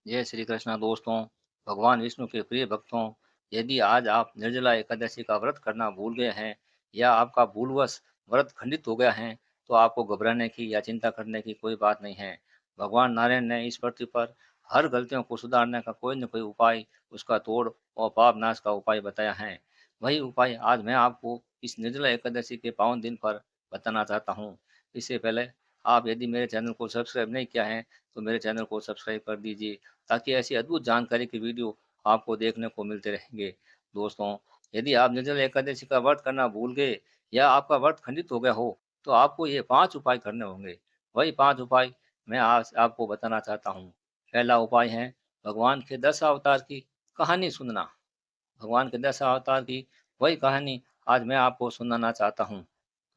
जय श्री कृष्ण दोस्तों। भगवान विष्णु के प्रिय भक्तों, यदि आज आप निर्जला एकादशी का व्रत करना भूल गए हैं या आपका भूलवश व्रत खंडित हो गया है, तो आपको घबराने की या चिंता करने की कोई बात नहीं है। भगवान नारायण ने इस पृथ्वी पर हर गलतियों को सुधारने का कोई न कोई उपाय, उसका तोड़ और पाप नाश का उपाय बताया है। वही उपाय आज मैं आपको इस निर्जला एकादशी के पावन दिन पर बताना चाहता हूँ। इससे पहले आप यदि मेरे चैनल को सब्सक्राइब नहीं किया है, तो मेरे चैनल को सब्सक्राइब कर दीजिए, ताकि ऐसी अद्भुत जानकारी की वीडियो आपको देखने को मिलते रहेंगे। दोस्तों, यदि आप निर्जला एकादशी का व्रत करना भूल गए या आपका व्रत खंडित हो गया हो, तो आपको ये 5 उपाय करने होंगे। वही 5 उपाय मैं आज आपको बताना चाहता हूँ। पहला उपाय है भगवान के 10 अवतार की कहानी सुनना। भगवान के 10 अवतार की वही कहानी आज मैं आपको सुनाना चाहता हूँ।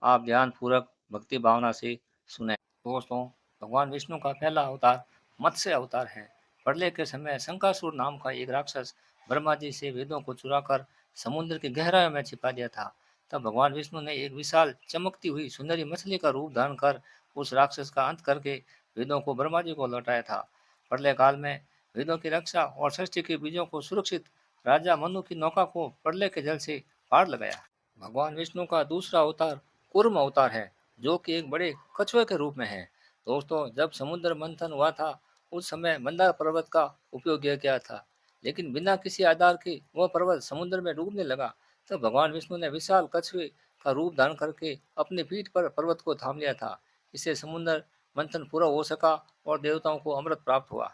आप ध्यानपूर्वक भक्ति भावना से सुने। दोस्तों, भगवान विष्णु का पहला अवतार मत्स्य अवतार है। प्रलय के समय शंकासुर नाम का एक राक्षस ब्रह्मा जी से वेदों को चुराकर समुद्र की गहराइयों में छिपा दिया था। तब भगवान विष्णु ने एक विशाल चमकती हुई सुंदरी मछली का रूप धारण कर उस राक्षस का अंत करके वेदों को ब्रह्मा जी को लौटाया था। प्रलय काल में वेदों की रक्षा और सृष्टि के बीजों को सुरक्षित राजा मनु की नौका को प्रलय के जल से पार लगाया। भगवान विष्णु का दूसरा अवतार कूर्म अवतार है, जो कि एक बड़े कछुए के रूप में है। दोस्तों, जब समुद्र मंथन हुआ था, उस समय मंदार पर्वत का उपयोग किया गया था, लेकिन बिना किसी आधार के वह पर्वत समुद्र में डूबने लगा। तब भगवान विष्णु ने विशाल कछुए का रूप धारण करके अपनी पीठ पर पर्वत को थाम लिया था। इससे समुद्र मंथन पूरा हो सका और देवताओं को अमृत प्राप्त हुआ।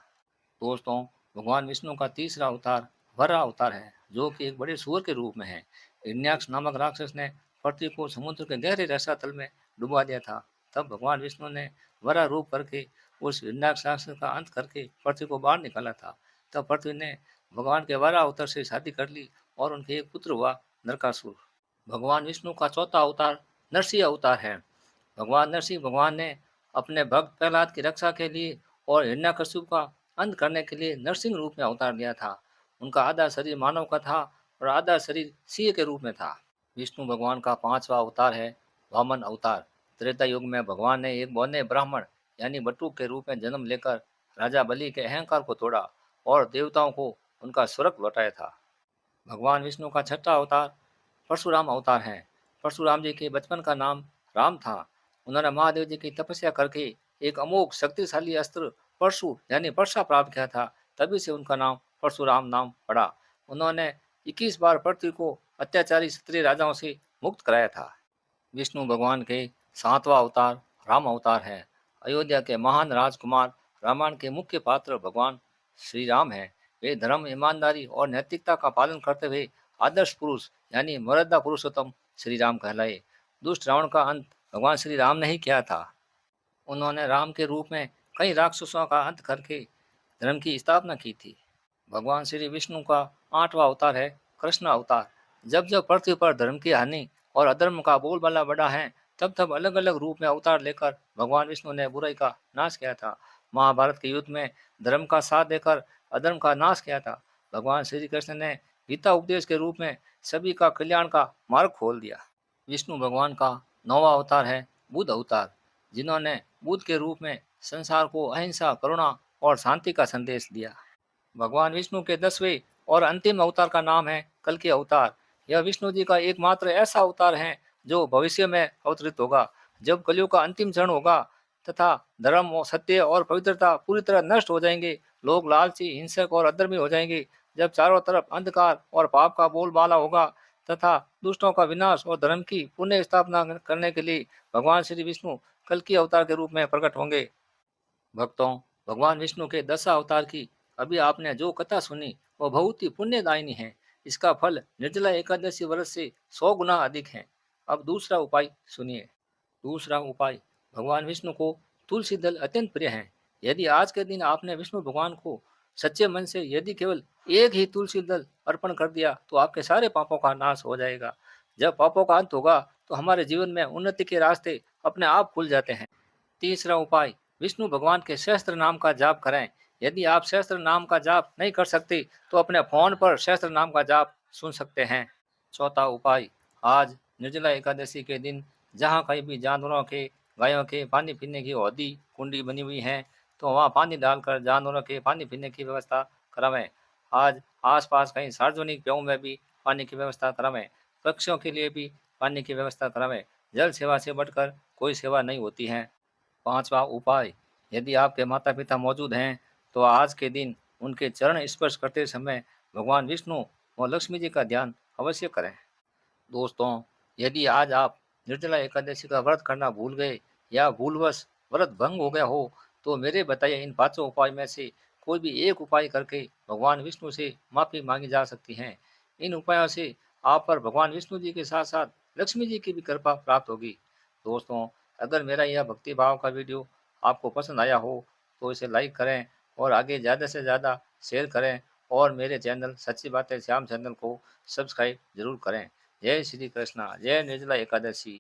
दोस्तों, भगवान विष्णु का तीसरा अवतार वराह अवतार है, जो कि एक बड़े सूअर के रूप में है। हिरण्याक्ष नामक राक्षस ने पृथ्वी को समुद्र के गहरे रसातल में डुबा दिया था। तब भगवान विष्णु ने वराह रूप करके उस हिरण्याक्ष राक्षस का अंत करके पृथ्वी को बाहर निकाला था। तब पृथ्वी ने भगवान के वराह अवतार से शादी कर ली और उनके एक पुत्र हुआ, नरकासुर। भगवान विष्णु का चौथा अवतार नरसिंह अवतार है। भगवान नरसिंह भगवान ने अपने भक्त प्रहलाद की रक्षा के लिए और हिरण्यकशिपु का अंत करने के लिए नरसिंह रूप में अवतार लिया था। उनका आधा शरीर मानव का था और आधा शरीर सिंह के रूप में था। विष्णु भगवान का पांचवा अवतार है वामन अवतार। त्रेता युग में भगवान ने एक बौने ब्राह्मण यानी बटुक के रूप में जन्म लेकर राजा बलि के अहंकार को तोड़ा और देवताओं को उनका स्वर्ग लौटाया था। भगवान विष्णु का छठा अवतार परशुराम अवतार है। परशुराम जी के बचपन का नाम राम था। उन्होंने महादेव जी की तपस्या करके एक अमोघ शक्तिशाली अस्त्र परशु यानी वर्षा प्राप्त किया था। तभी से उनका नाम परशुराम नाम पड़ा। उन्होंने 21 बार पृथ्वी को अत्याचारी क्षत्रिय राजाओं से मुक्त कराया था। विष्णु भगवान के सातवां अवतार राम अवतार है। अयोध्या के महान राजकुमार रामायण के मुख्य पात्र भगवान श्री राम हैं। वे धर्म, ईमानदारी और नैतिकता का पालन करते हुए आदर्श पुरुष यानी मर्यादा पुरुषोत्तम श्री राम कहलाए। दुष्ट रावण का अंत भगवान श्री राम ने ही किया था। उन्होंने राम के रूप में कई राक्षसों का अंत करके धर्म की स्थापना की थी। भगवान श्री विष्णु का आठवां अवतार है कृष्ण अवतार। जब जब पृथ्वी पर धर्म की हानि और अधर्म का बोलबाला बढ़ा है, तब तब अलग अलग रूप में अवतार लेकर भगवान विष्णु ने बुराई का नाश किया था। महाभारत के युद्ध में धर्म का साथ देकर अधर्म का नाश किया था। भगवान श्री कृष्ण ने गीता उपदेश के रूप में सभी का कल्याण का मार्ग खोल दिया। विष्णु भगवान का नौवां अवतार है बुद्ध अवतार, जिन्होंने बुद्ध के रूप में संसार को अहिंसा, करुणा और शांति का संदेश दिया। भगवान विष्णु के 10वें और अंतिम अवतार का नाम है कल्कि अवतार। यह विष्णु जी का एकमात्र ऐसा अवतार है जो भविष्य में अवतरित होगा, जब कलयुग का अंतिम क्षण होगा तथा धर्म और सत्य और पवित्रता पूरी तरह नष्ट हो जाएंगे। लोग लालची, हिंसक और अधर्मी हो जाएंगे। जब चारों तरफ अंधकार और पाप का बोलबाला होगा तथा दुष्टों का विनाश और धर्म की पुनः स्थापना करने के लिए भगवान श्री विष्णु कल्कि अवतार के रूप में प्रकट होंगे। भक्तों, भगवान विष्णु के 10 अवतार की अभी आपने जो कथा सुनी, वह बहुत ही पुण्यदायिनी है। इसका फल निर्जला एकादशी व्रत से 100 गुना अधिक है। अब दूसरा उपाय सुनिए। दूसरा उपाय, भगवान विष्णु को तुलसी दल अत्यंत प्रिय है। यदि आज के दिन आपने विष्णु भगवान को सच्चे मन से यदि केवल एक ही तुलसी दल अर्पण कर दिया, तो आपके सारे पापों का नाश हो जाएगा। जब पापों का अंत होगा, तो हमारे जीवन में उन्नति के रास्ते अपने आप खुल जाते हैं। तीसरा उपाय, विष्णु भगवान के सहस्त्र नाम का जाप करें। यदि आप सहस्त्र नाम का जाप नहीं कर सकते, तो अपने फोन पर सहस्त्र नाम का जाप सुन सकते हैं। चौथा उपाय, आज निर्जला एकादशी के दिन जहाँ कहीं भी जानवरों के, गायों के पानी पीने की हौदी, कुंडी बनी हुई है, तो वहाँ पानी डालकर जानवरों के पानी पीने की व्यवस्था करावें। आज आसपास कहीं सार्वजनिक पेड़ों में भी पानी की व्यवस्था करावें। पक्षियों के लिए भी पानी की व्यवस्था करावें। जल सेवा से बढ़कर कोई सेवा नहीं होती है। पांचवा उपाय, यदि आपके माता पिता मौजूद हैं तो आज के दिन उनके चरण स्पर्श करते समय भगवान विष्णु और लक्ष्मी जी का ध्यान अवश्य करें। दोस्तों, यदि आज आप निर्जला एकादशी का व्रत करना भूल गए या भूलवश व्रत भंग हो गया हो, तो मेरे बताए इन पांचों उपाय में से कोई भी एक उपाय करके भगवान विष्णु से माफी मांगी जा सकती है। इन उपायों से आप पर भगवान विष्णु जी के साथ साथ लक्ष्मी जी की भी कृपा प्राप्त होगी। दोस्तों, अगर मेरा यह भक्ति भाव का वीडियो आपको पसंद आया हो तो इसे लाइक करें और आगे ज़्यादा से ज़्यादा शेयर करें और मेरे चैनल सच्ची बातें श्याम चैनल को सब्सक्राइब जरूर करें। जय श्री कृष्णा, जय निर्जला एकादशी।